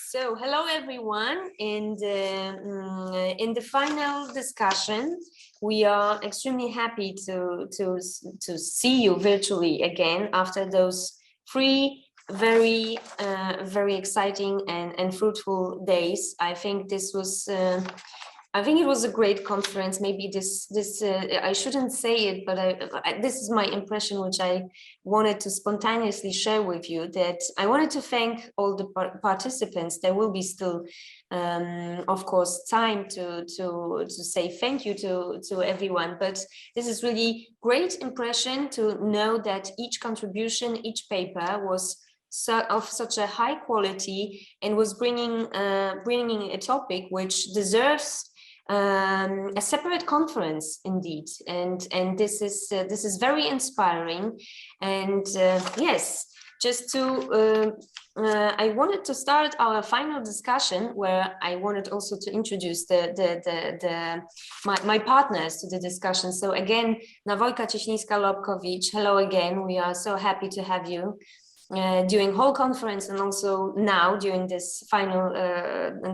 So, hello everyone. In the final discussion, we are extremely happy to see you virtually again after those 3 very exciting and fruitful days. I think this was. I think it was a great conference. Maybe this I shouldn't say it, but this is my impression, which I wanted to spontaneously share with you. That I wanted to thank all the participants. There will be still, of course, time to say thank you to everyone. But this is really great impression to know that each contribution, each paper was of such a high quality and was bringing a topic which deserves a separate conference indeed, and this is very inspiring. And yes, just to I wanted to start our final discussion, where I wanted also to introduce my partners to the discussion. So again, Nawojka, Cieślińska-Lobkowicz, hello again. We are so happy to have you during whole conference and also now during this final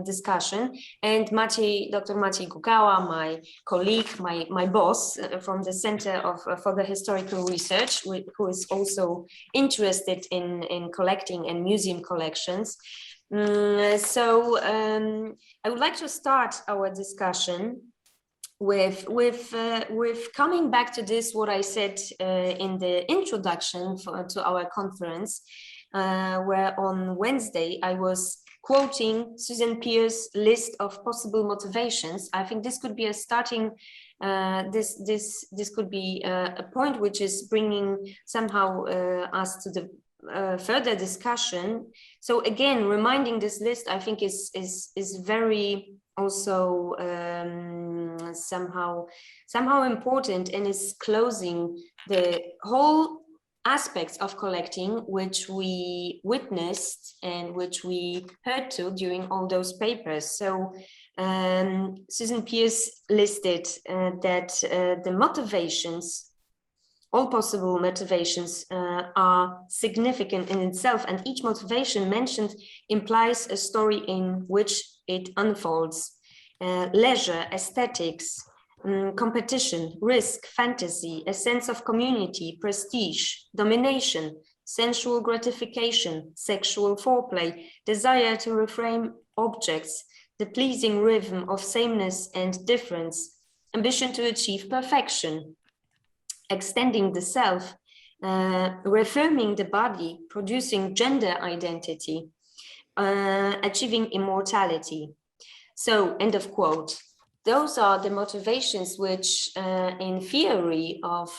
discussion. And Maciej, Dr. Maciej Gugała, my colleague, my boss from the Center for the Historical Research, who is also interested in collecting and museum collections. So I would like to start our discussion with coming back to this, what I said in the introduction to our conference, where on Wednesday I was quoting Susan Pierce's list of possible motivations. I think this could be a starting, this could be a point which is bringing somehow us to the further discussion. So again, reminding this list, I think is very also somehow important, and is closing the whole aspects of collecting which we witnessed and which we heard to during all those papers. So Susan Pierce listed that the motivations, all possible motivations, are significant in itself, and each motivation mentioned implies a story in which it unfolds. Leisure, aesthetics, competition, risk, fantasy, a sense of community, prestige, domination, sensual gratification, sexual foreplay, desire to reframe objects, the pleasing rhythm of sameness and difference, ambition to achieve perfection, extending the self, reaffirming the body, producing gender identity, achieving immortality. So, end of quote. Those are the motivations which, in theory of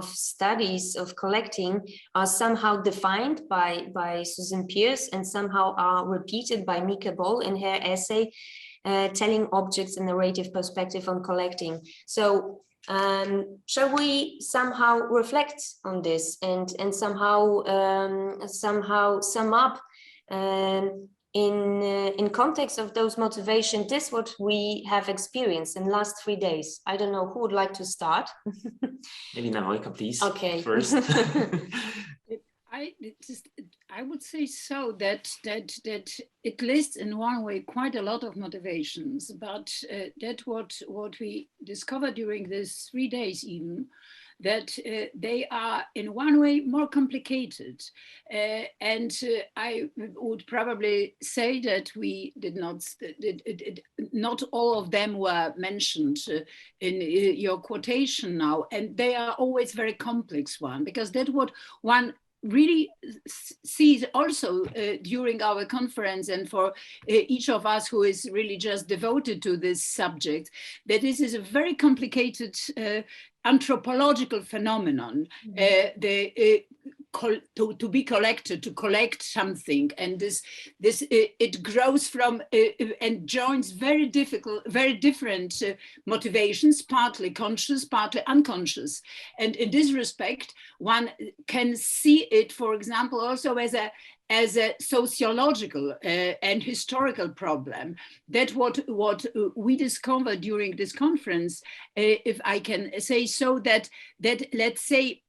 studies of collecting, are somehow defined by Susan Pierce and somehow are repeated by Mika Ball in her essay, Telling Objects a Narrative Perspective on Collecting. So, shall we somehow reflect on this and somehow sum up in context of those motivations, this what we have experienced in the last 3 days? I don't know who would like to start. Maybe Nawojka, please. Okay. First. I would say so that it lists in one way quite a lot of motivations, but that what we discovered during these 3 days even, that they are in one way more complicated. And I would probably say that we did not all of them were mentioned in your quotation now, and they are always very complex one, because that's what one really sees also during our conference, and for each of us who is really just devoted to this subject, that this is a very complicated anthropological phenomenon. To be collected, to collect something, and it grows from and joins very different motivations, partly conscious, partly unconscious. And in this respect, one can see it, for example, also as a sociological and historical problem. That what we discovered during this conference, if I can say so, that let's say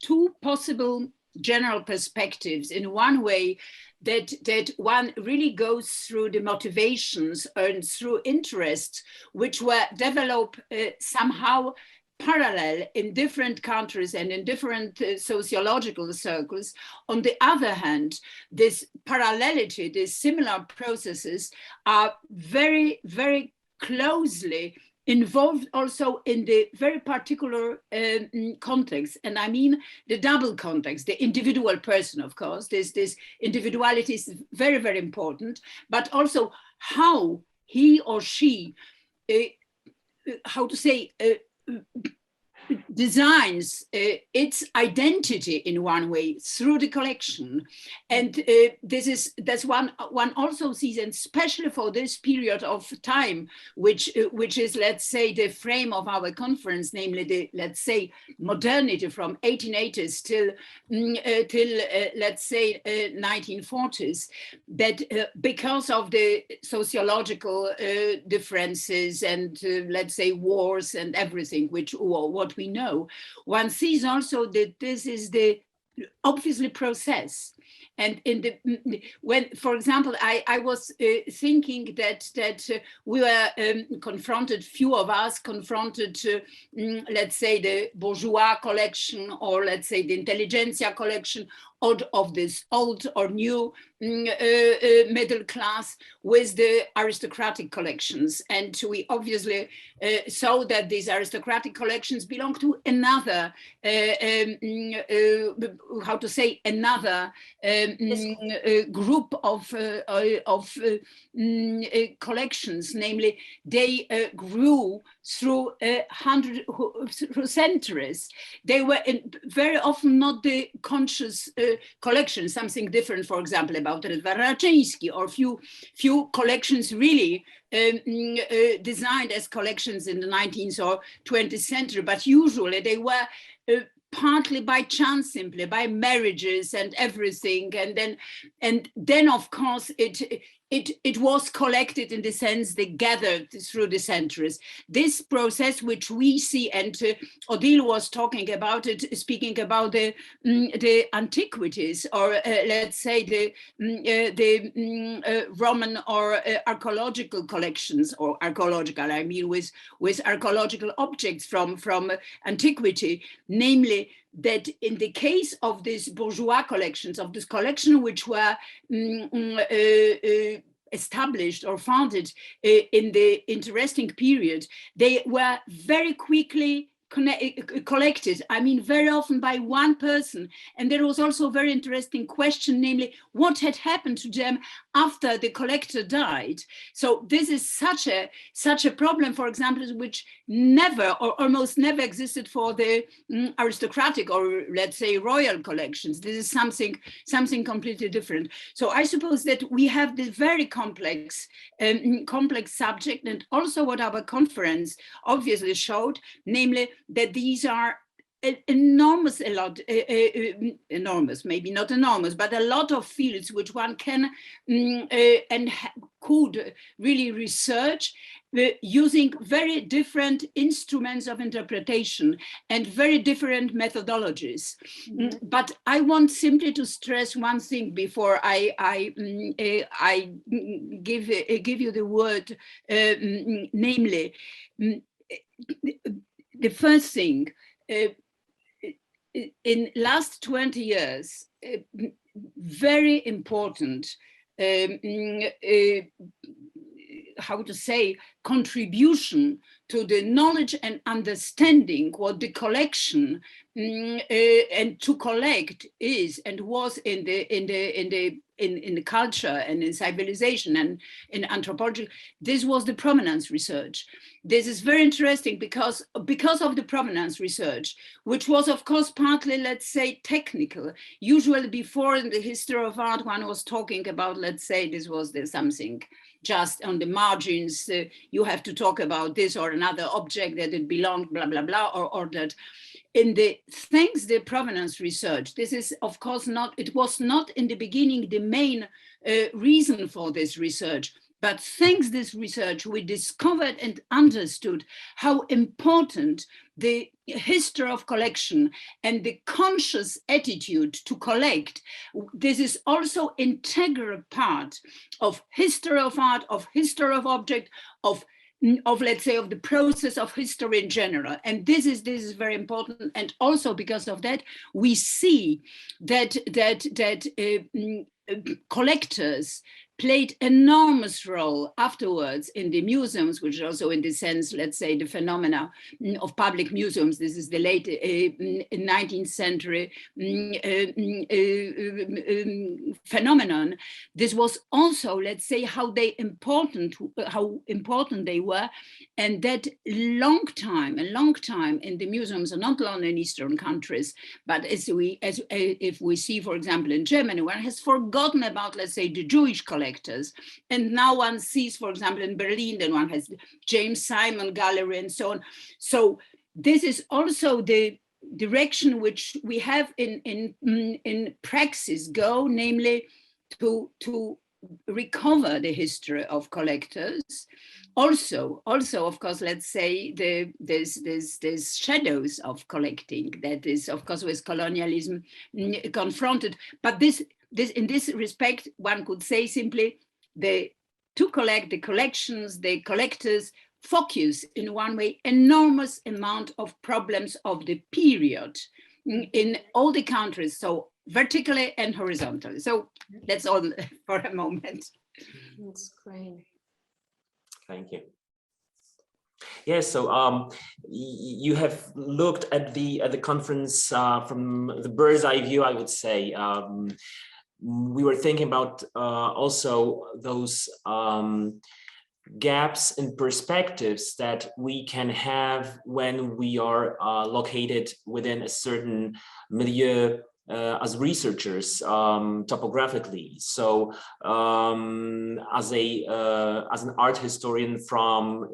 2 possible general perspectives in one way that one really goes through the motivations and through interests which were developed somehow parallel in different countries and in different sociological circles. On the other hand, this parallelity, these similar processes are very, very closely involved also in the very particular context. And I mean the double context, the individual person, of course, this individuality is very, very important, but also how he or she, designs its identity in one way through the collection. And that's one also sees, and especially for this period of time, which is, let's say, the frame of our conference, namely the, let's say, modernity from 1880s till let's say 1940s, that because of the sociological differences and let's say wars and everything, what we know, one sees also that this is the obviously process. And when, for example, I was thinking that we were confronted, few of us confronted, let's say, the bourgeois collection, or let's say the intelligentsia collection, of this old or new middle class with the aristocratic collections. And we obviously saw that these aristocratic collections belong to another, another group of collections, namely they grew through centuries. They were very often not the conscious collection, something different, for example, about Raczyński, or few collections really designed as collections in the 19th or 20th century, but usually they were partly by chance, simply by marriages and everything, and then of course it was collected in the sense they gathered through the centuries. This process which we see, and Odile was talking about it, speaking about the antiquities, or let's say the Roman or archaeological collections, or archaeological, I mean with archaeological objects from antiquity, namely that in the case of these bourgeois collections, of this collection which were established or founded in the interesting period, they were very quickly collected, I mean, very often by one person. And there was also a very interesting question, namely, what had happened to them after the collector died? So this is such a problem, for example, which never or almost never existed for the aristocratic or let's say royal collections. This is something completely different. So I suppose that we have this very complex subject, and also what our conference obviously showed, namely that these are enormous, maybe not enormous, but a lot of fields which one can and could really research using very different instruments of interpretation and very different methodologies. Mm-hmm. But I want simply to stress one thing before I give you the word, namely, the first thing, in last 20 years, very important, contribution to the knowledge and understanding what the collection and to collect is and was in the culture and in civilization and in anthropology. This was the provenance research. This is very interesting because of the provenance research, which was of course partly, let's say, technical. Usually before in the history of art, one was talking about, let's say, this was something just on the margins, you have to talk about this or another object that it belonged, blah, blah, blah, or that. In the provenance research, this is of course not, it was not in the beginning the main reason for this research, But thanks to this research, we discovered and understood how important the history of collection and the conscious attitude to collect, this is also integral part of history of art, of history of object, of let's say of the process of history in general. And this is very important. And also because of that, we see that collectors played enormous role afterwards in the museums, which also in the sense, let's say, the phenomena of public museums. This is the late 19th century phenomenon. This was also, let's say, how important they were, and that a long time in the museums, and not only in Eastern countries, but if we see, for example, in Germany, one has forgotten about, let's say, the Jewish collectors. And now one sees, for example, in Berlin, then one has James Simon Gallery and so on. So this is also the direction which we have in praxis go, namely to recover the history of collectors. Also, of course, let's say there's shadows of collecting that is, of course, with colonialism confronted. But in this respect, one could say simply to collect the collections, the collectors focus in one way enormous amount of problems of the period in all the countries, so vertically and horizontally. So that's all for a moment. That's great. Thank you. Yes, so you have looked at the conference from the bird's eye view, I would say. We were thinking about also those gaps in perspectives that we can have when we are located within a certain milieu as researchers, topographically. So as an art historian from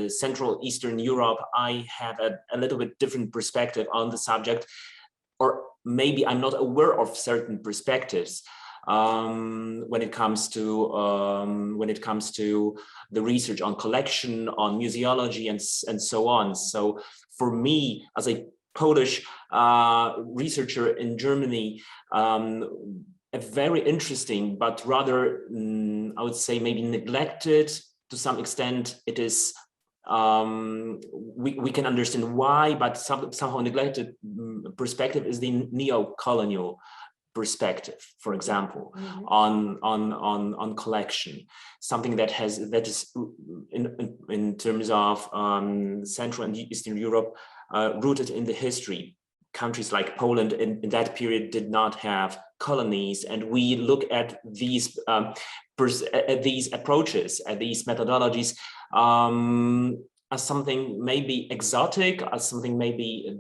Central Eastern Europe, I have a little bit different perspective on the subject, or maybe I'm not aware of certain perspectives when it comes to the research on collection, on museology, and so on. So for me, as a Polish researcher in Germany, a very interesting, but rather, I would say, maybe neglected to some extent. It is, we can understand why, but somehow neglected perspective is the neo-colonial perspective, for example, on collection, something that is in terms of Central and Eastern Europe, rooted in the history. Countries like Poland in that period did not have colonies, and we look at these approaches, at these methodologies as something maybe exotic, as something maybe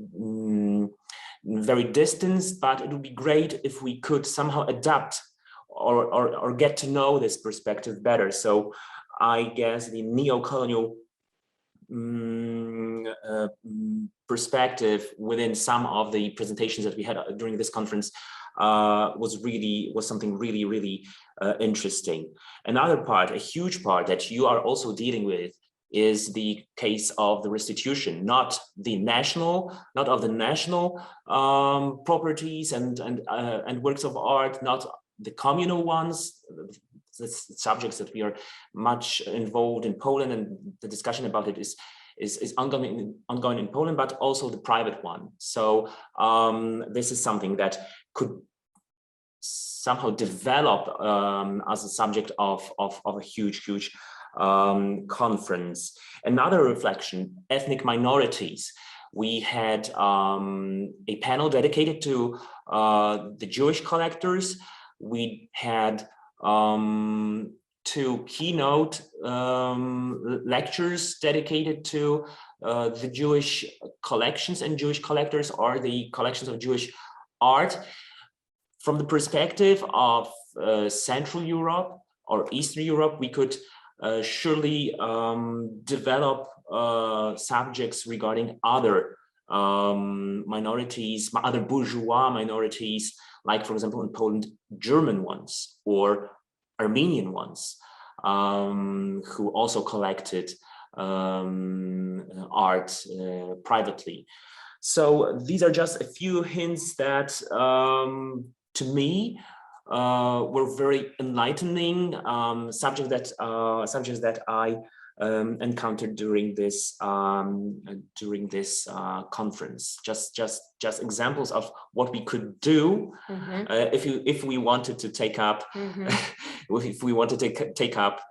very distant, but it would be great if we could somehow adapt or get to know this perspective better. So I guess the neo-colonial perspective within some of the presentations that we had during this conference was something really interesting. Another part, a huge part that you are also dealing with, is the case of the restitution, not of the national properties and works of art, not the communal ones. That's subjects that we are much involved in Poland, and the discussion about it is ongoing in Poland, but also the private one. So this is something that could somehow develop as a subject of a huge conference. Another reflection: ethnic minorities. We had a panel dedicated to the Jewish collectors. We had 2 keynote lectures dedicated to the Jewish collections and Jewish collectors, or the collections of Jewish art, from the perspective of Central Europe or Eastern Europe. We could surely develop subjects regarding other minorities, other bourgeois minorities, like, for example, in Poland, German ones or Armenian ones. who also collected art privately. So these are just a few hints that to me were very enlightening subjects that I encountered during this conference. Just examples of what we could do if we wanted to take up if we wanted to take up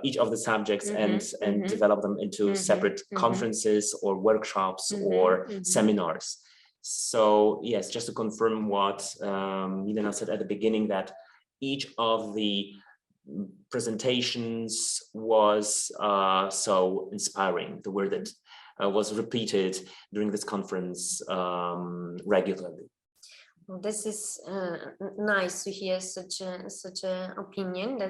each of the subjects and develop them into separate conferences or workshops or seminars. So yes, just to confirm what Milena said at the beginning, that each of the presentations was so inspiring. The word that was repeated during this conference regularly. Well, this is nice to hear such a opinion.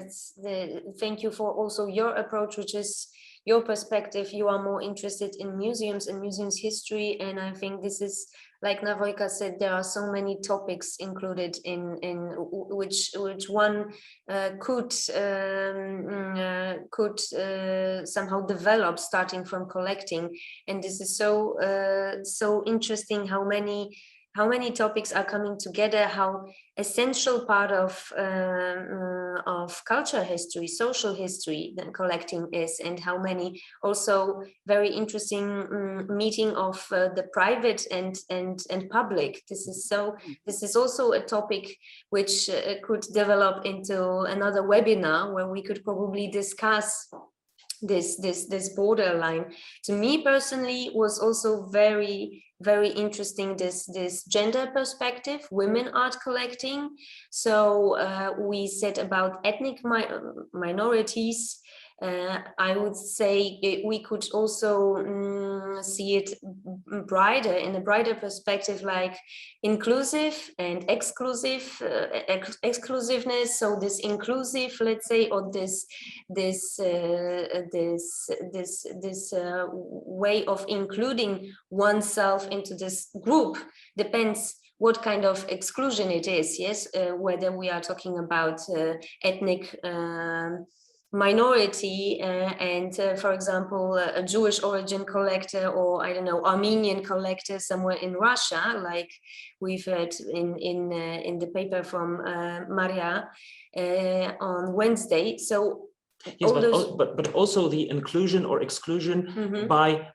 Thank you for also your approach, which is your perspective. You are more interested in museums and museums history, and I think this is, like Nawojka said, there are so many topics included in which one could somehow develop, starting from collecting. And this is so interesting how many topics are coming together, how essential part of culture history, social history that collecting is, and how many also very interesting meeting of the private and public. This is also a topic which could develop into another webinar where we could probably discuss this borderline. To me personally was also very interesting, this gender perspective, women art collecting. So we said about ethnic minorities. I would say we could also see it in a brighter perspective, like inclusive and exclusiveness. So this inclusive, let's say, or this way of including oneself into this group depends what kind of exclusion it is. Yes, whether we are talking about ethnic minority and for example a Jewish origin collector, or I don't know, Armenian collector somewhere in Russia, like we've heard in the paper from Maria on Wednesday. So yes, but also the inclusion or exclusion by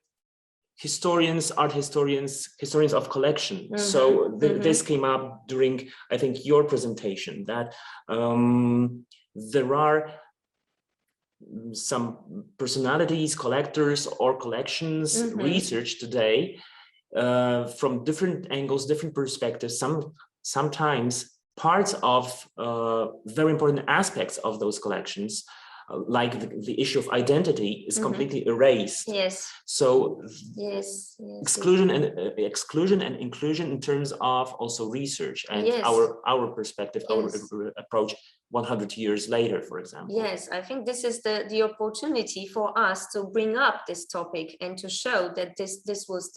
historians, art historians of collection. So this came up during, I think, your presentation, that there are some personalities, collectors or collections research today from different angles, different perspectives, sometimes parts of very important aspects of those collections, like the issue of identity, is completely erased. Yes. So yes. exclusion and inclusion in terms of also research and our perspective, our approach 100 years later, for example. Yes, I think this is the opportunity for us to bring up this topic and to show that this was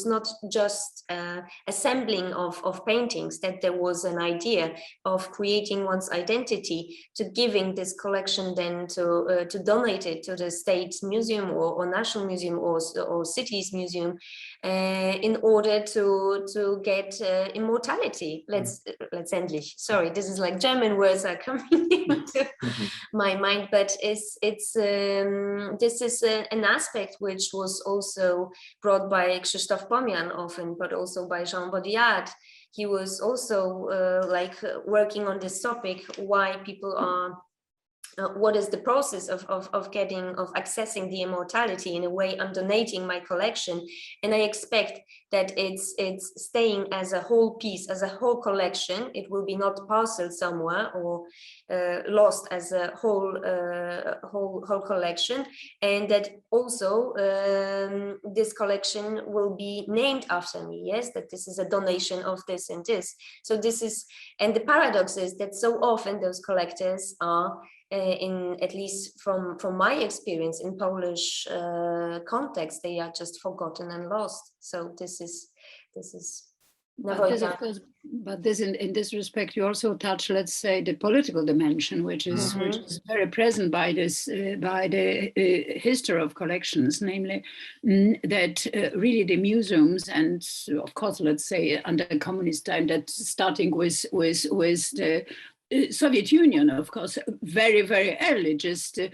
not just assembling of paintings, that there was an idea of creating one's identity, to giving this collection then to donate it to the state museum or national museum or city's museum in order to get immortality. Let's endlich. Sorry, this is like German words are coming into my mind, but this is an aspect which was also brought by Krzysztof Pomian often, but also by Jean Baudrillard. He was also working on this topic, why people are what is the process of accessing the immortality. In a way, I'm donating my collection, and I expect that it's staying as a whole piece, as a whole collection. It will be not parceled somewhere or lost as a whole collection, and that also this collection will be named after me. Yes, that this is a donation of this and this. So this is, and the paradox is that so often those collectors are in, at least from my experience in Polish context, they are just forgotten and lost. So this is But this, of course, but this in this respect, you also touch, let's say, the political dimension, which is very present by this by the history of collections, namely that really the museums, and of course, let's say under communist time, that starting with the Soviet Union, of course, very, very early, just that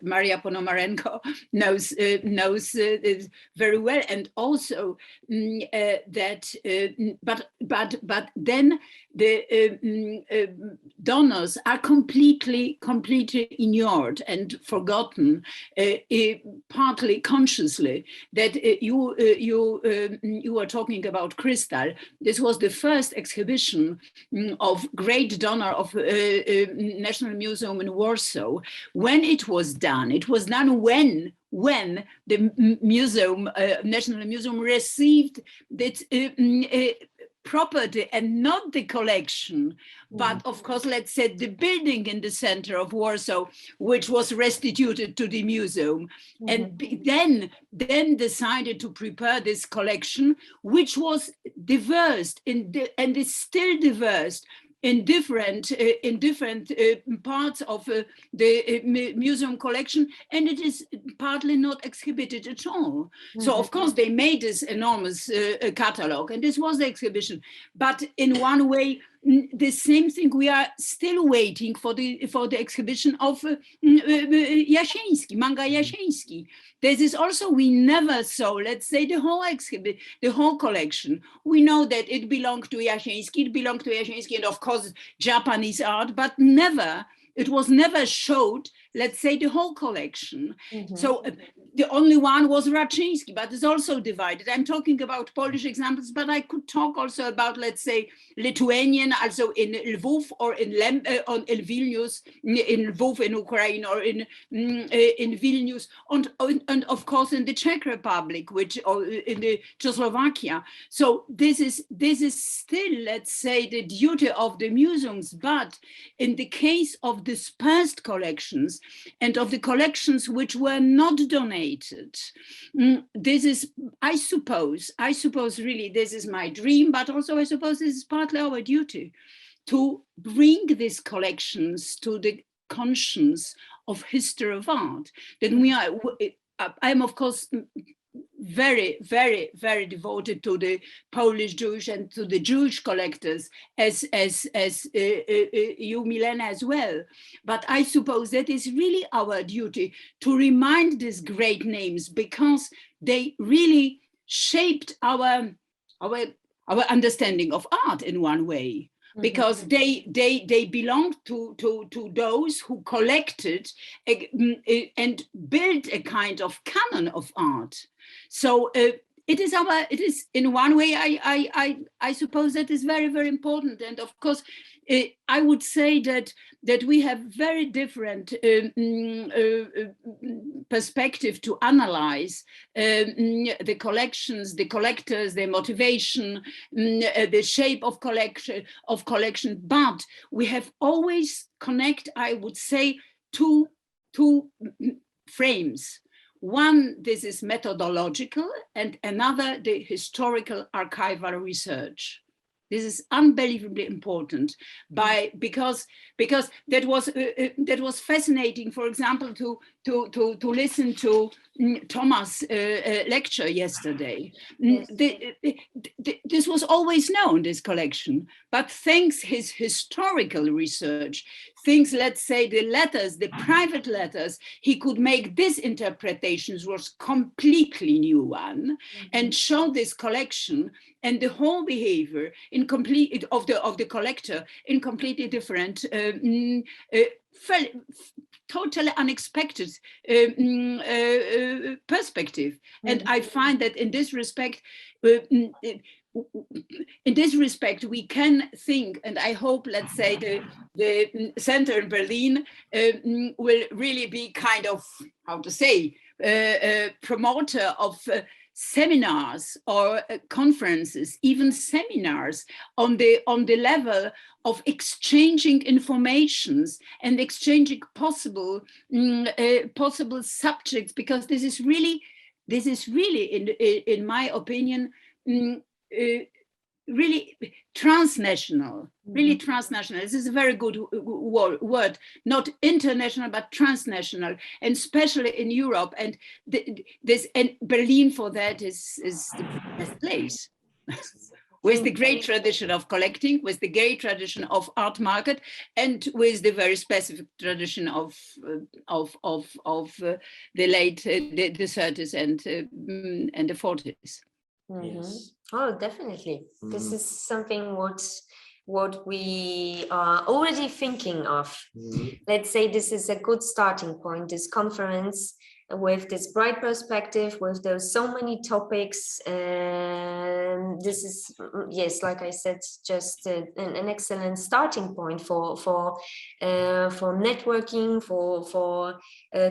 Maria Ponomarenko knows very well, and also that, but then the donors are completely ignored and forgotten, partly consciously. That you were talking about Crystal. This was the first exhibition of great donor of National Museum in Warsaw. When it was done when the museum, National Museum, received that property and not the collection, but of course, let's say the building in the center of Warsaw, which was restituted to the museum, and then decided to prepare this collection, which was diverse and is still diverse in different parts of the museum collection, and it is partly not exhibited at all. So of course they made this enormous catalog, and this was the exhibition. But in one way, the same thing, we are still waiting for the exhibition of Jasieński, Manga Jasieński. This is also, we never saw, let's say, the whole exhibit, the whole collection. We know that it belonged to Jasieński, and of course Japanese art, but it was never showed, let's say, the whole collection. So the only one was Raczyński, but it's also divided. I'm talking about Polish examples, but I could talk also about, let's say, Lithuanian, also in Lvov or in Vilnius, in Lvov in Ukraine, or in Vilnius, and of course in the Czech Republic, or in the Czechoslovakia. So this is still, let's say, the duty of the museums. But in the case of dispersed collections and of the collections which were not donated, this is, I suppose really this is my dream, but also I suppose this is partly our duty to bring these collections to the conscience of history of art. That I'm of course very, very, very devoted to the Polish Jewish and to the Jewish collectors, as you, Milena, as well. But I suppose that is really our duty to remind these great names, because they really shaped our understanding of art in one way. Because they belong to those who collected and built a kind of canon of art. So it is in one way, I suppose that is very, very important. And of course, I would say that we have very different perspective to analyze the collections, the collectors, their motivation, the shape of collection. But we have always connect, I would say, two frames. One, this is methodological, and another, the historical archival research. This is unbelievably important, because that was fascinating. For example, to listen to Thomas' lecture yesterday. This was always known, this collection, but thanks his historical research, things, let's say, the letters, the private letters, he could make this interpretations was completely new one, and show this collection and the whole behavior of the collector in completely different, totally unexpected perspective. And I find that in this respect, we can think, and I hope, let's say, the center in Berlin will really be kind of, how to say, promoter of seminars or conferences, even seminars on the level of exchanging informations and exchanging possible subjects, because this is really this is really, in my opinion, really transnational, really transnational. This is a very good word, not international, but transnational, and especially in Europe. And and Berlin for that is the best place. With the great tradition of collecting, with the great tradition of art market, and with the very specific tradition of the late the 30s and the 40s. Yes. Oh, definitely. This is something what we are already thinking of. Let's say this is a good starting point, this conference, with this bright perspective, with those so many topics. This is, yes, like I said, just an excellent starting point for networking, for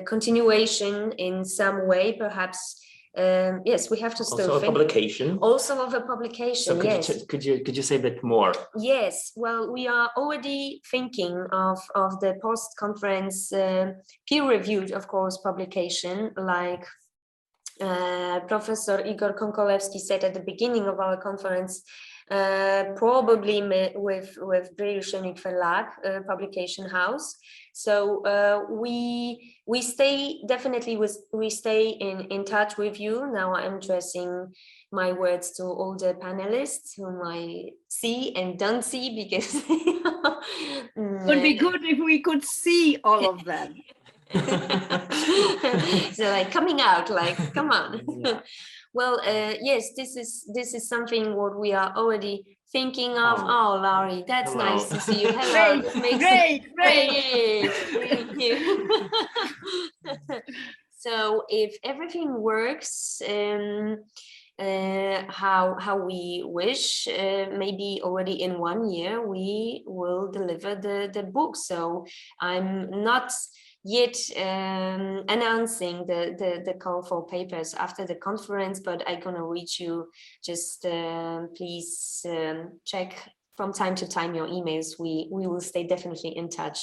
continuation in some way, perhaps. Yes, we have to still also think. Publication. Also of a publication. So yes. could you say a bit more? Yes. Well, we are already thinking of the post-conference peer-reviewed, of course, publication, like Professor Igor Konkolewski said at the beginning of our conference. Probably with Brühl-Schönig Verlag publication house. So we stay definitely we stay in touch with you. Now I'm addressing my words to all the panelists whom I see and don't see, because it would be good if we could see all of them. So like coming out, like come on. Yeah. Well, yes, this is something what we are already thinking of. Oh, Laurie, that's Hello. nice to see you. Hello. Great. Thank you. So if everything works how we wish, maybe already in 1 year we will deliver the book. So I'm not yet announcing the call for papers after the conference, but I'm gonna reach you. Just please check from time to time your emails. We will stay definitely in touch.